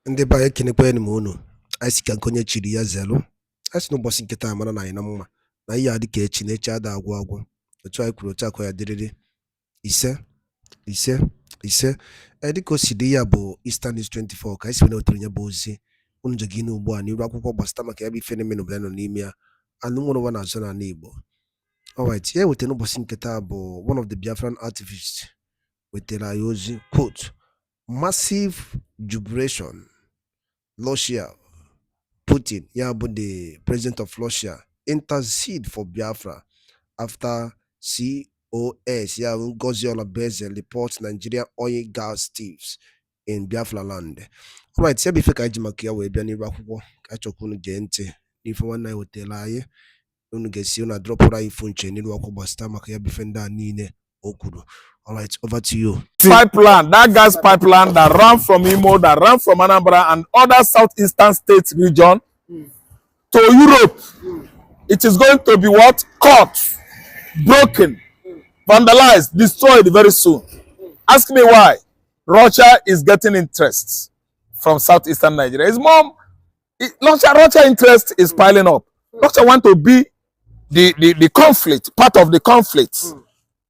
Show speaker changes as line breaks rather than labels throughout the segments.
Ndị ba ekenekwa enyi m unu. Anyị si ka nkonye chiri ya zelu. Anyị si n'ụbọchị nkịta mara na anyị na mma na ihe adị ka echi na-echi ada agwụ agwụ. Otu anyị kwuru otu akọ ya dịrịrị ise. Dịka o si dị ya bụ Easter News 24 ka anyị si na-ewetere ya bụ ozi unu je gị n'ugbu a n'iru akwụkwọ gbasata maka ya bụ ife na-eme n'obodo nọ n'ime ya anụ nwere ụwa na-azụ n'ala Igbo. Alright, ya wetara n'ụbọchị nkịta bụ one of the Biafran activists wetara anyị ozi quote massive jubilation. Russia, Putin, the president of Russia, intercede for Biafra after COS, Ngozi reports Nigerian oil gas thieves in Biafraland. Alright, here before I makia we be any rakugo, kachokunu gente, if one night with the unu get una drop right phone chain, ni wako basta makia befenda nine okudu. Alright, over to you.
Pipeline, that gas pipeline that ran from Imo, that ran from Anambra and other southeastern states region to Europe. It is going to be what? Cut, broken, vandalized, destroyed very soon. Ask me why. Russia is getting interest from southeastern Nigeria. It's more, Russia interest is piling up. Russia want to be the conflict, part of the conflict.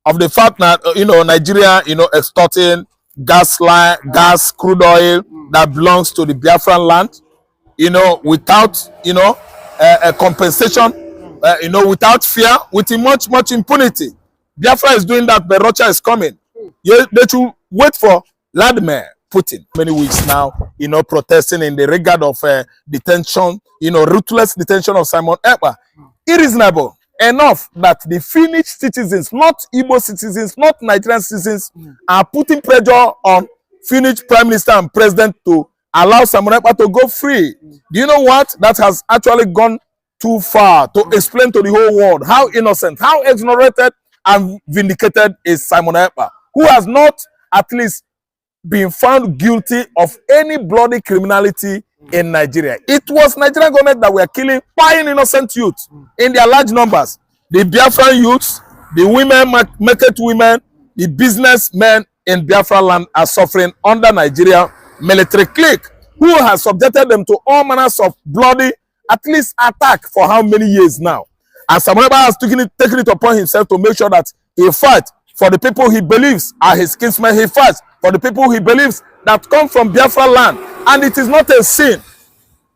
Of the fact that Nigeria extorting gas, crude oil that belongs to the Biafraland, without a compensation, without fear, with much impunity. Biafra is doing that, but Russia is coming. They should wait for Vladimir Putin. Many weeks now, protesting in the regard of detention, ruthless detention of Simon Ekpa. Irreasonable. Enough that the Finnish citizens, not Igbo citizens, not Nigerian citizens, are putting pressure on Finnish Prime Minister and President to allow Simon Ekpa to go free. Do you know what? That has actually gone too far to explain to the whole world how innocent, how exonerated and vindicated is Simon Ekpa, who has not at least been found guilty of any bloody criminality in Nigeria. It was Nigerian government that were killing, buying innocent youth in their large numbers. The Biafran youths, the women, market women, the businessmen in Biafraland are suffering under Nigeria military clique, who has subjected them to all manners of bloody, at least attack for how many years now. And Simon Ekpa has taken it upon himself to make sure that he fights for the people he believes are his kinsmen. He fights for the people he believes that come from Biafra land. And it is not a sin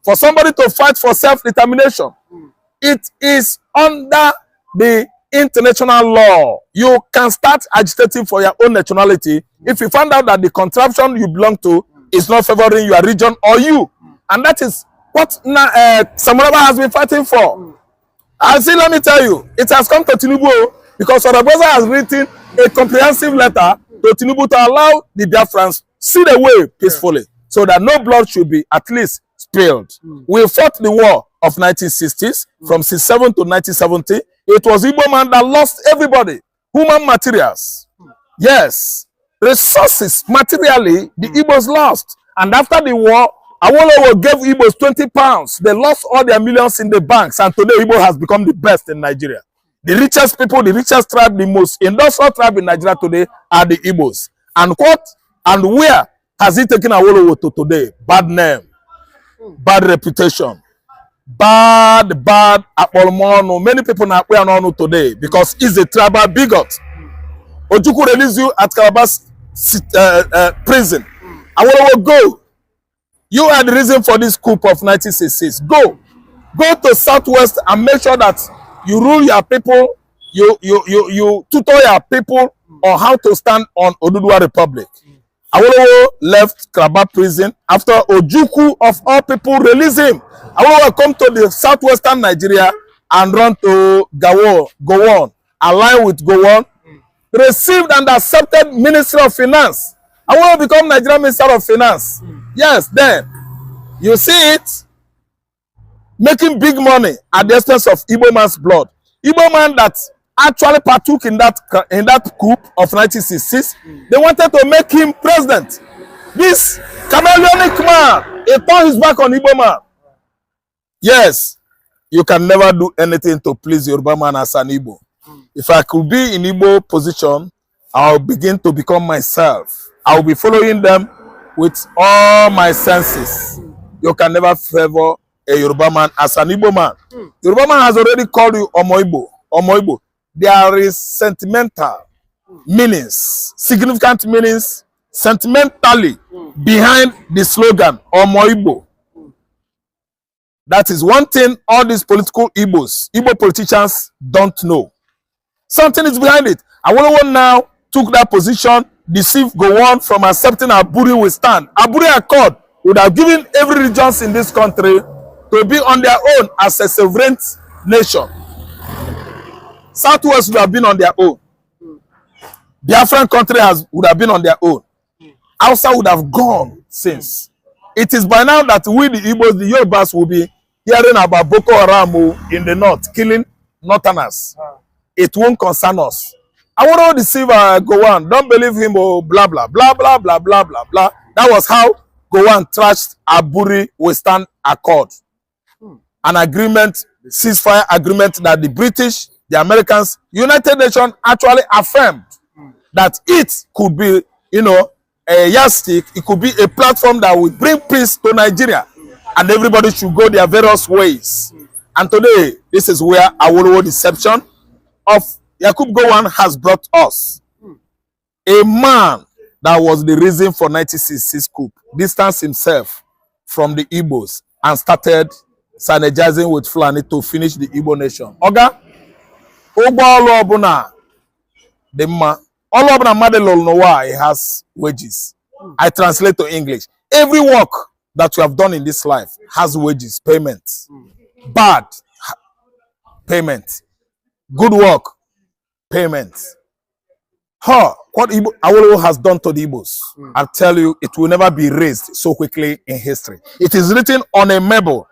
for somebody to fight for self-determination. It is under the international law. You can start agitating for your own nationality if you find out that the contraption you belong to is not favoring your region or you. And that is what Samuraba has been fighting for. And see, let me tell you, it has come to Tinubu because Orabosa has written a comprehensive letter to Tinubu to allow the Biafrans see the way peacefully, so that no blood should be at least spilled. We fought the war of 1960s, from 67 to 1970. It was Igbo man that lost everybody. Human materials. Yes. Resources, materially, the Igbos lost. And after the war, Awolowo gave Igbos 20 pounds. They lost all their millions in the banks, and today Igbo has become the best in Nigeria. The richest people, the richest tribe, the most industrial tribe in Nigeria today are the Igbos. And what and where has he taken Awolowo to today? Bad name, bad reputation, bad apolmono. Many people are on today because he's a tribal bigot. Ojukwu release you at Calabash prison. Awolowo, go. You are the reason for this coup of 1966. Go to Southwest and make sure that you rule your people, you tutor your people on how to stand on Oduduwa Republic. Awolowo left Calabash prison after Ojukwu of all people released him. Awolowo come to the southwestern Nigeria and run to Gowon, align with Gowon, received and accepted Ministry of Finance. Awolowo become Nigerian Minister of Finance. Yes, then you see it making big money at the expense of Igbo man's blood. Igbo man that actually partook in that coup of 1966. They wanted to make him president. This chameleonic man, he turned his back on Igbo man. Yes, you can never do anything to please Yoruba man as an Igbo. If I could be in Igbo position, I'll begin to become myself. I'll be following them with all my senses, you can never favor a Yoruba man as an Igbo man. Yoruba man has already called you Omoibo. Omoibo. There is sentimental meanings, significant meanings, sentimentally behind the slogan Omoibo. That is one thing all these political Igbo politicians don't know. Something is behind it. Awolowo now took that position, deceived Gowon from accepting Aburi will stand. Aburi Accord would have given every region in this country to be on their own as a sovereign nation. Southwest would have been on their own. Biafran country would have been on their own. Hausa would have gone since. It is by now that we, the Igbos, the Yorubas, will be hearing about Boko Haram in the north, killing northerners. It won't concern us. I want to deceive Gowon. Don't believe him, oh, blah, blah, blah, blah, blah, blah, blah, blah. That was how Gowon trashed Aburi Western Accord. An agreement, ceasefire agreement that the British, the Americans, United Nations actually affirmed that it could be, you know, a yardstick, it could be a platform that will bring peace to Nigeria. And everybody should go their various ways. And today, this is where Awolowo deception of Yakub Gowon has brought us. A man that was the reason for 1966 coup distanced himself from the Igbos and started synergizing with Fulani to finish the Igbo nation. Oga, Ogba Olobuna, the man, Olobuna Madelol Noah, he has wages. I translate to English. Every work that you have done in this life has wages, payment. Bad, payment. Good work, payment. What Awolowo has done to the Igbos, I tell you, it will never be erased so quickly in history. It is written on a marble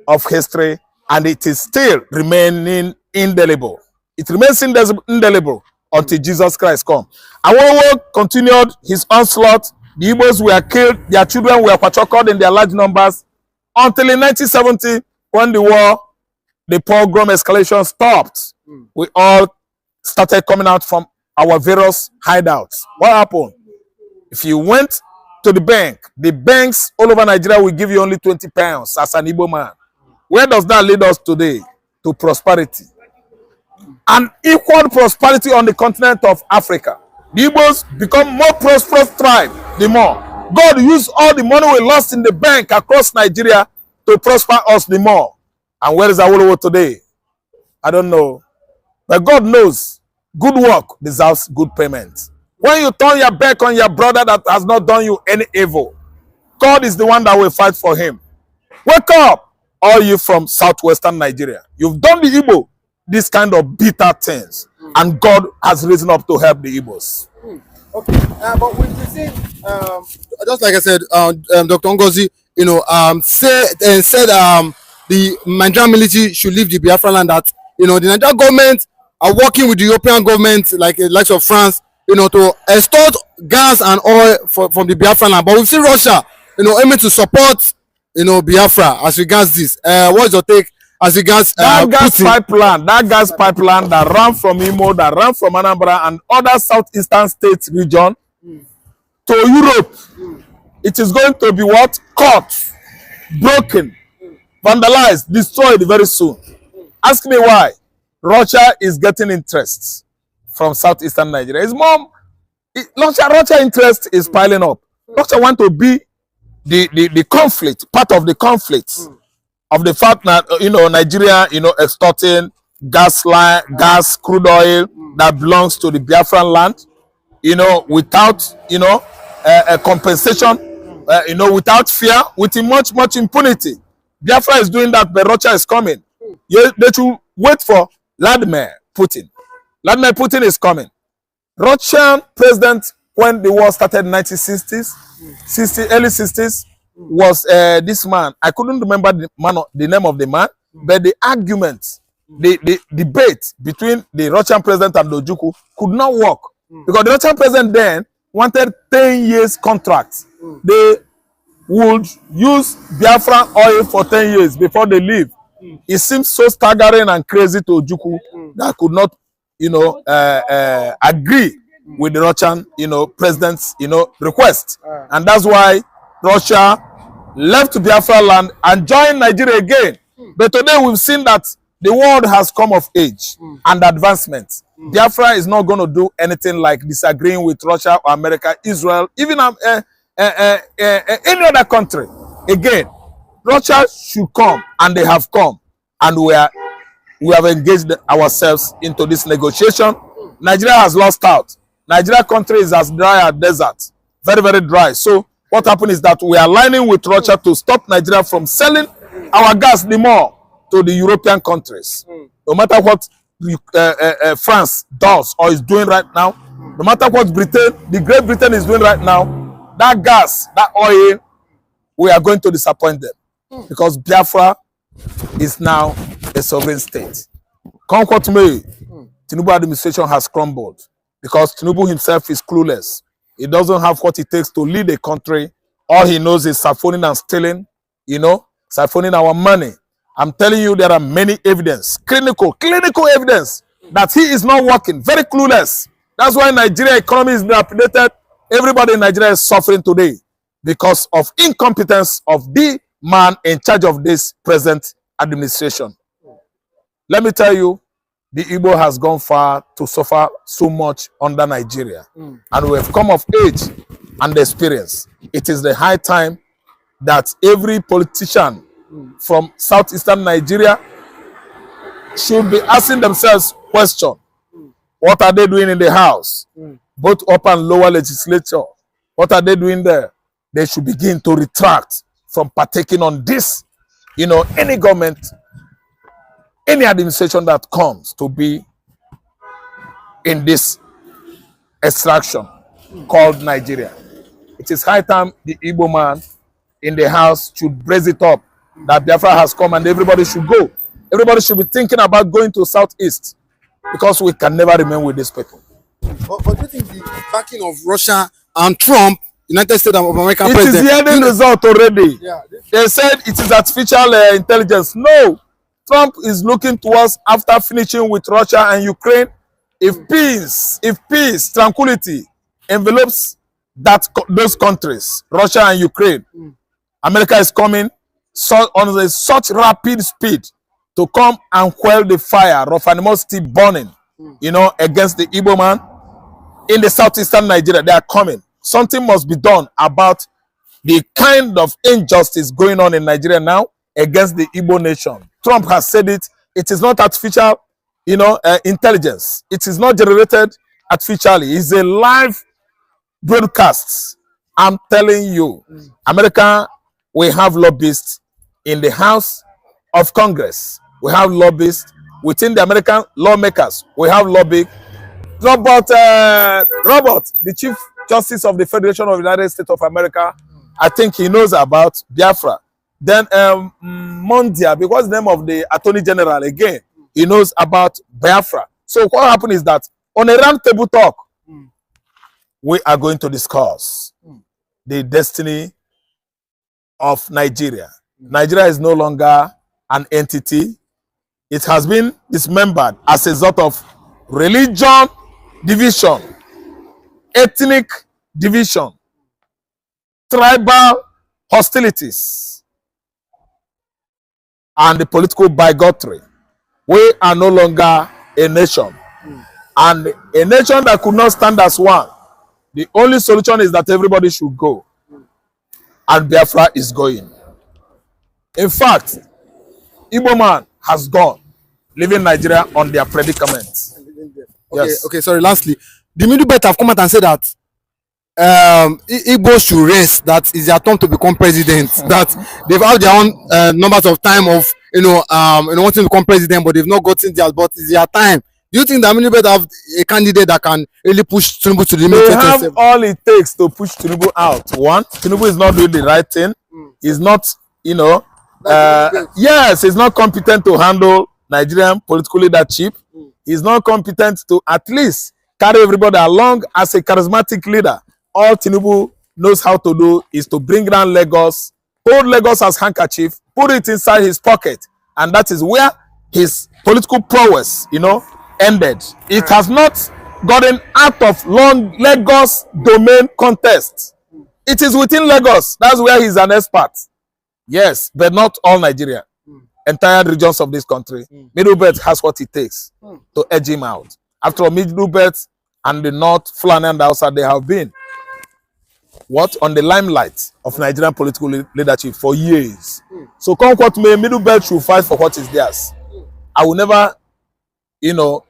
of history, and it is still remaining indelible. It remains indelible until Jesus Christ comes. Awolowo continued his onslaught. The Igbos were killed, their children were patrolled in their large numbers, until in 1970, when the war, the pogrom escalation stopped. We all started coming out from our various hideouts. What happened? If you went to the bank, the banks all over Nigeria will give you only 20 pounds as an Igbo man. Where does that lead us today? To prosperity. And equal prosperity on the continent of Africa. The Igbos become more prosperous tribe, the more. God used all the money we lost in the bank across Nigeria to prosper us the more. And where is Awolowo today? I don't know. But God knows good work deserves good payment. When you turn your back on your brother that has not done you any evil, God is the one that will fight for him. Wake up, all you from southwestern Nigeria. You've done the Igbo this kind of bitter things, and God has risen up to help the Igbos.
Okay, but we've seen, just like I said, Dr. Ngozi, you know, said the Nigerian military should leave the Biafraland. That, you know, the Nigerian government are working with the European government, like of France, you know, to extort gas and oil from the Biafraland. But we've seen Russia, you know, aiming to support, you know, Biafra as regards this. What's your take as regards
that gas pipeline? That gas pipeline that ran from Imo, that ran from Anambra and other southeastern states region to Europe, it is going to be what? Cut, broken, vandalized, destroyed very soon. Ask me why. Russia is getting interest from southeastern Nigeria. His mom, Russia interest is piling up. Russia want to be the conflict, part of the conflict of the fact that, you know, Nigeria, you know, extorting gas, crude oil that belongs to the Biafran land, you know, without, you know, a compensation, you know, without fear, with much impunity. Biafra is doing that, but Russia is coming. They should wait for Vladimir Putin. Vladimir Putin is coming. Russian president, when the war started in 1960s, early 60s, was this man. I couldn't remember the name of the man, but the argument, the debate between the Russian president and Ojukwu could not work. Because the Russian president then wanted 10 years contract. They would use Biafra oil for 10 years before they leave. It seems so staggering and crazy to Ojukwu that could not, you know, agree with the Russian, president's, request. And that's why Russia left Biafra land and joined Nigeria again. But today we've seen that the world has come of age and advancement. Biafra is not going to do anything like disagreeing with Russia or America, Israel, even any other country. Again, Russia should come, and they have come, and we have engaged ourselves into this negotiation. Nigeria has lost out. Nigeria country is as dry as desert, very, very dry. So what happened is that we are aligning with Russia to stop Nigeria from selling our gas the more to the European countries. No matter what France does or is doing right now, no matter what the Great Britain is doing right now, that gas, that oil, we are going to disappoint them because Biafra is now a sovereign state. Come what may, Tinubu administration has crumbled because Tinubu himself is clueless. He doesn't have what it takes to lead a country. All he knows is siphoning and stealing, siphoning our money. I'm telling you, there are many evidence, clinical evidence that he is not working, very clueless. That's why Nigeria economy is dilapidated. Everybody in Nigeria is suffering today because of incompetence of the man in charge of this present administration. Let me tell you, the Igbo has gone far to suffer so much under Nigeria. And we have come of age and experience. It is the high time that every politician from southeastern Nigeria should be asking themselves question. What are they doing in the house? Both upper and lower legislature. What are they doing there? They should begin to retract from partaking on this. Any government, any administration that comes to be in this extraction called Nigeria. It is high time the Igbo man in the house should brace it up that Biafra has come and everybody should go. Everybody should be thinking about going to Southeast because we can never remain with these people.
But do you think the backing of Russia and Trump, United States of America
it
president...
It is the ending result already.
Yeah,
they said it is artificial intelligence. No. Trump is looking towards after finishing with Russia and Ukraine. If peace, tranquility envelops those countries, Russia and Ukraine, America is coming on such rapid speed to come and quell the fire of animosity burning, against the Igbo man in the southeastern Nigeria. They are coming. Something must be done about the kind of injustice going on in Nigeria now against the Igbo nation. Trump has said it. It is not artificial, intelligence. It is not generated artificially. It's a live broadcast. I'm telling you, America, we have lobbyists in the House of Congress. We have lobbyists within the American lawmakers. We have lobby. Robert, the Chief Justice of the Federation of the United States of America, I think he knows about Biafra. Then Mondia, because the name of the Attorney General, again, he knows about Biafra. So what happened is that on a round table talk, we are going to discuss the destiny of Nigeria. Nigeria is no longer an entity. It has been dismembered as a sort of religion division, ethnic division, tribal hostilities, and the political bigotry. We are no longer a nation. And a nation that could not stand as one. The only solution is that everybody should go. And Biafra is going. In fact, Igbo man has gone, leaving Nigeria on their predicament.
Okay,
Yes.
okay, sorry, lastly. The middle belt have come out and said that Igbo should rest, that is their turn to become president, that they've had their own numbers of time of wanting to become president, but they've not gotten theirs, but it's their time. Do you think that middle belt have a candidate that can really push Tinubu to the limit?
They have all it takes to push Tinubu out. One, Tinubu is not doing the right thing. He's not, yes, he's not competent to handle Nigerian political leadership. He's not competent to at least carry everybody along as a charismatic leader. All Tinubu knows how to do is to bring down Lagos, hold Lagos as handkerchief, put it inside his pocket, and that is where his political prowess, ended. It has not gotten out of Lagos domain contest. It is within Lagos. That's where he's an expert. Yes, but not all Nigeria. Entire regions of this country. Middle Belt has what it takes to edge him out. After all, Middle Belt and the North, Fulani and outside, they have been on the limelight of Nigerian political leadership for years. So come what may, Middle Belt should fight for what is theirs. I will never,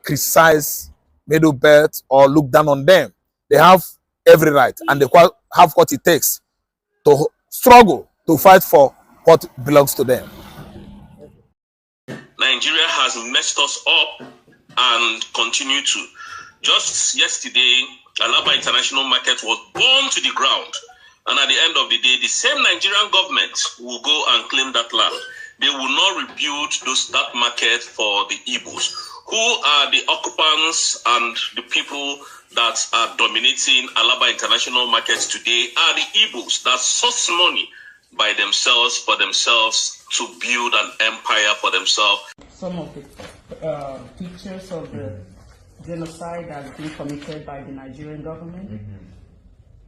criticize Middle Belt or look down on them. They have every right and they have what it takes to struggle to fight for what belongs to them.
Nigeria has messed us up and continue to. Just yesterday, Alaba International Market was burned to the ground. And at the end of the day, the same Nigerian government will go and claim that land. They will not rebuild that market for the Igbos, who are the occupants and the people that are dominating Alaba International Markets today are the Igbos that source money by themselves, for themselves, to build an empire for themselves.
Some of the pictures of the genocide that has been committed by the Nigerian government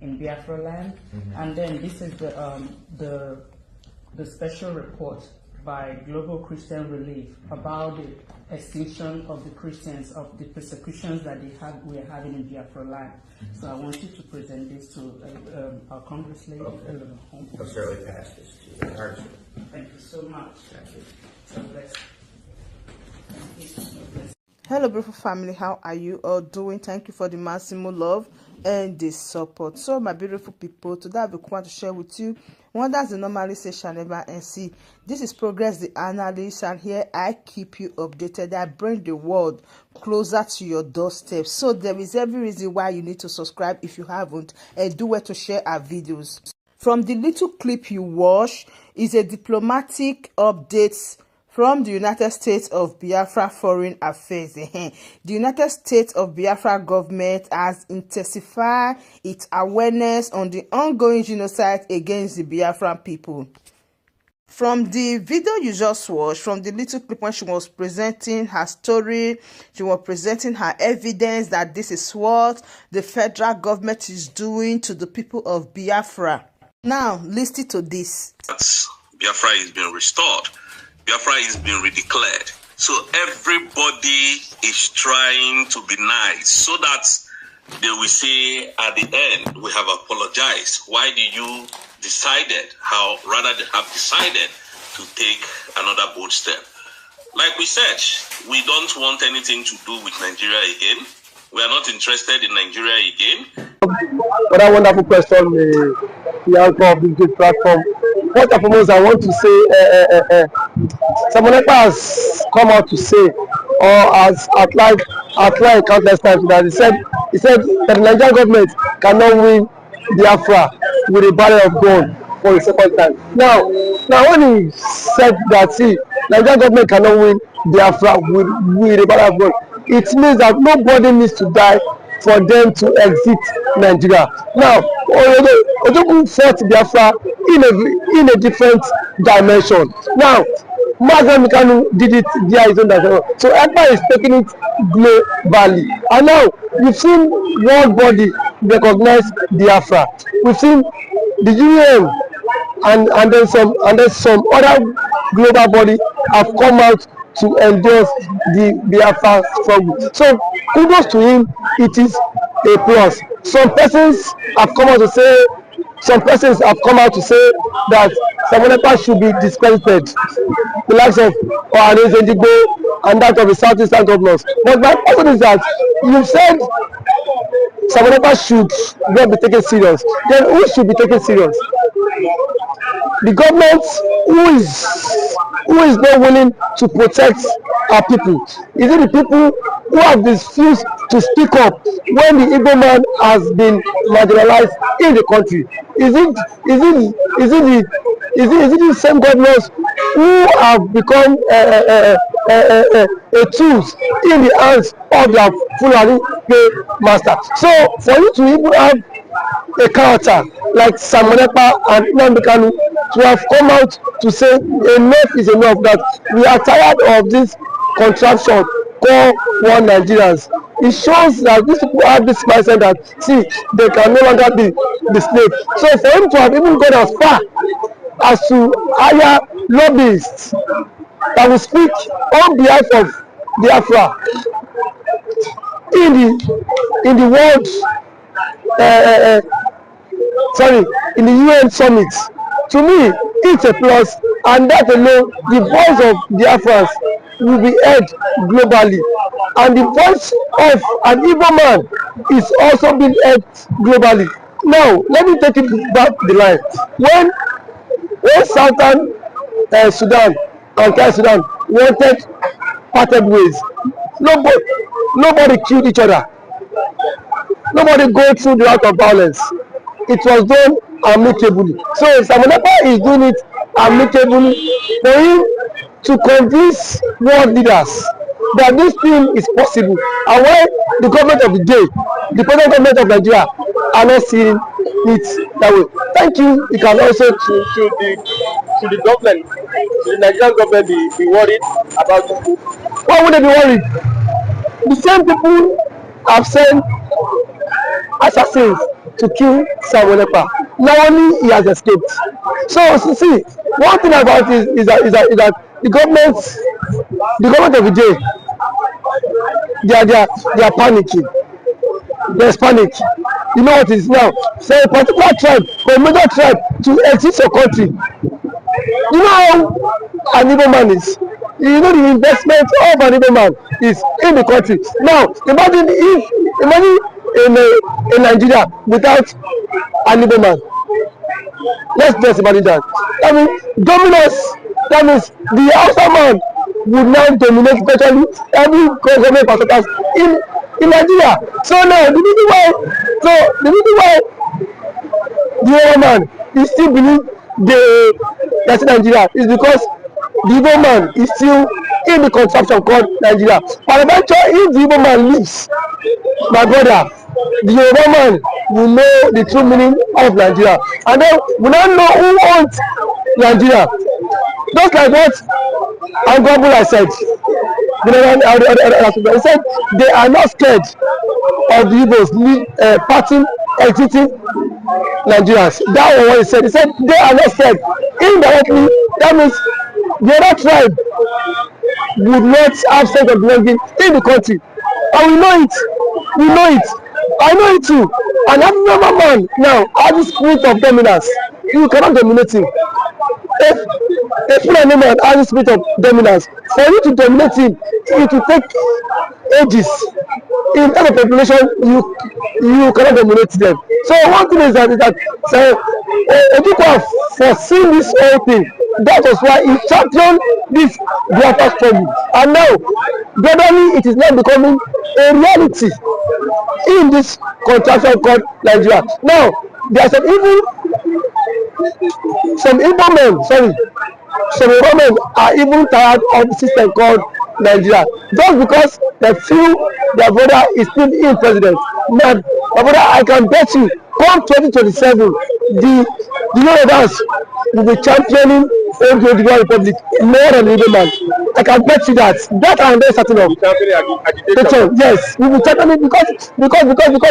in Biafraland, and then this is the special report by Global Christian Relief about the extinction of the Christians, of the persecutions that we are having in Biafraland. So I want you to present this to our Congress lady.
I'll certainly pass this to the Congress.
Thank you so much.
Thank you.
So bless.
Hello beautiful family, how are you all doing? Thank you for the massive love and the support. So my beautiful people, today I want to share with you one that's the normally say shall never and see. This is Progress the Analyst, and here I keep you updated. I bring the world closer to your doorstep. So there is every reason why you need to subscribe if you haven't, and do well to share our videos. From the little clip you watch is a diplomatic update from the United States of Biafra Foreign Affairs. The United States of Biafra government has intensified its awareness on the ongoing genocide against the Biafran people. From the video you just watched, from the little clip when she was presenting her story, she was presenting her evidence that this is what the federal government is doing to the people of Biafra. Now, listen to this.
Biafra is being restored. Biafra is being redeclared. So everybody is trying to be nice so that they will say at the end, we have apologized. Why did you decided, they have decided to take another bold step? Like we said, we don't want anything to do with Nigeria again. We are not interested in Nigeria again.
What a wonderful question, the anchor of this good platform. First and foremost, I want to say, someone has come out to say, or has outlined countless times that he said that the Nigerian government cannot win Biafra with a barrel of gold for a second time. Now when he said that, see, Nigerian government cannot win Biafra with a barrel of gold, it means that nobody needs to die for them to exit Nigeria. Now, Ojogun fought Biafra in a different dimension. Now, Marginalization did it via his own dimension. So Ekpa is taking it globally. And now, we've seen world body recognize Biafra. We've seen the UN and then some other global body have come out to endorse the Biafra struggle. So kudos to him, it is a plus. Some persons have come out to say that Samonekpa should be discredited, the likes of Igbo and that of the southeastern governors. But my question is that you said Samonekpa should not be taken serious. Then who should be taken serious? The government who is not willing to protect our people? Is it the people who have refused to speak up when the Igbo man has been marginalized in the country? Is it the same governors who have become a tools in the hands of their Fulani master? So for you to even have a character like Samonekpa and Nnamdi Kanu to have come out to say enough is enough, that we are tired of this contraption called one Nigerians. it shows that these people have this mindset that see they can no longer be the slave. So for him to have even gone as far as to hire lobbyists that will speak on behalf of Biafra in the world in the UN summit, to me it's a plus, and that alone the voice of Biafrans will be heard globally, and the voice of an Igbo man is also being heard globally. Now let me take it back the line. When Southern Sudan and South Sudan wanted parted ways, nobody killed each other, nobody go through the route of violence. It was done amicably. So Samonapa is doing it amicably for him to convince world leaders that this thing is possible, and why the government of the day, the present government of Nigeria, are not seeing it that way. Thank you. You can also to the government, to the Nigerian government, be worried about it. Why would they be worried? The same people have sent assassins to kill Samonepa. Now only he has escaped. So see, one thing about it is that the government of the day, they are panicking. There's panic. You know what it is now? Say a particular tribe or a major tribe to exit your country. You know how an Igbo man is. You know the investment of an Igbo man is in the country. Now imagine in Nigeria without an Igbo man. Let's just imagine that. I mean, dominance. That means the Hausa man would now dominate virtually every government parastatals in Nigeria. So now the reason why the Igbo man is still believe that's Nigeria is because the Igbo man is still in the contraption called Nigeria. But eventually, if the Igbo man leaves, my brother, the Yoruba man will know the true meaning of Nigeria, and then we now know who owns Nigeria. Just like what Angwabula said. He said they are not scared of the Igbos parting, exiting Nigerians. That was what he said. He said they are not scared. Indirectly, that means the other tribe would not have sense of belonging in the country. And we know it. We know it. I know it too. And every man now has the spirit of dominance. You cannot dominate him. If Fulani man has the spirit of dominance, for you to dominate him, it will take ages. In terms of population, you cannot dominate them. So one thing is that Ojukwu foreseen this whole thing. That was why he championed this Biafra struggle. And now, gradually, it is now becoming a reality in this contraction called Nigeria. Now, there are some Igbo men are even tired of the system called Nigeria, just because they feel their brother is still in president. Man, my brother, I can bet you, come 2027, the Yorubas will be championing the Republic more than the Igbo man. I can bet you that. That I am very certain of. Yes, we will championing because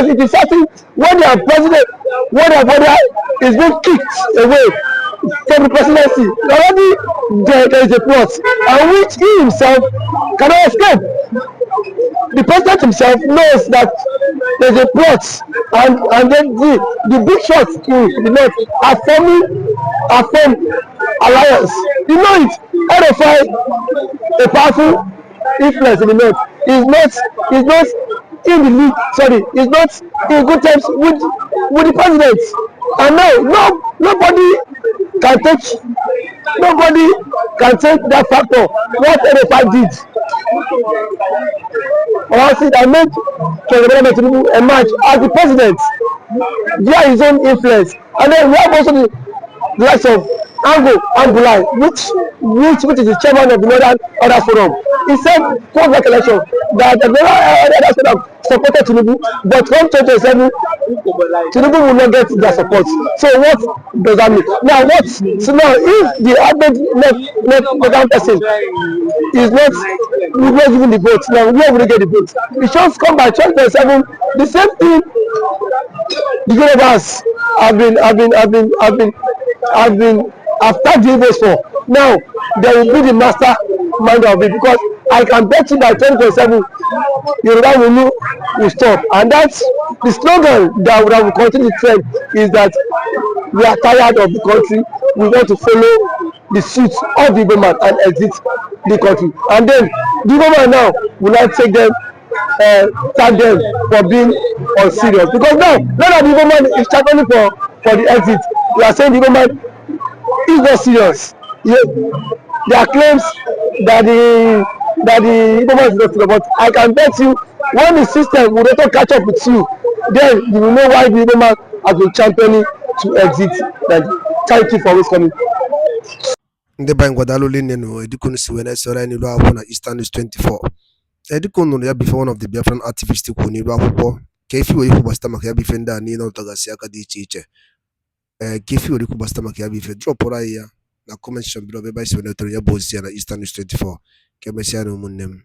it is certain when their president, when their brother is being kicked away from the presidency, already there is a plot, and which he himself cannot escape. The president himself knows that there is a plot, and then the big shots in the north are forming alliance. You know it. RFI, a powerful influence in the north, is not in the league. Sorry, is not in good terms with the president. And now nobody can take that factor. What RFI did, or see that made President Tinubu emerge as the president via his own influence. And then we have also the likes of Aburi, which is the chairman of the Northern Order Forum, he said, post recollection, that the others would have supported Tinubu, but come 2027, Tinubu will not get their support. So what does that mean? Now what? So now if the average left person is not will not given the vote, now where will they get the vote? It just come by 2027. The same thing the universe have tagged the Igbos for. Now they will be the master mind of it, because I can bet you by 2027 Yoruba will stop, and that's the slogan that will continue to trend, is that we are tired of the country, we want to follow the suit of the Igbo man and exit the country, and then the Igbo man now will not take them tag them for being unserious, because now that the Igbo man is championing for the exit, we are saying the Igbo man is not serious. There are claims that the Igbo man is not serious, but I can bet you when the system will not catch up with you, then you will know why the Igbo man has been championing to exit. Thank you for always coming.
Ndị banyị ngwadalụ linye nụ edikunu si wee na-esore n'ilu akwụkwọ na Eastern News 24. Edikunu nụrụ ya bife one of the Biafran activists kwuo n'ilu akwụkwọ ka efi were ikwu gbasịta maka ya bife ndị a niile ọtọgasị aka dị iche iche. Ka efi were ikwu gbasịta maka ya bife dropụrụ anyị ya na comment section below ebe anyị si wee na-etere ya bụ ozi ya na Eastern News 24. Ka emesịa na ụmụnne m.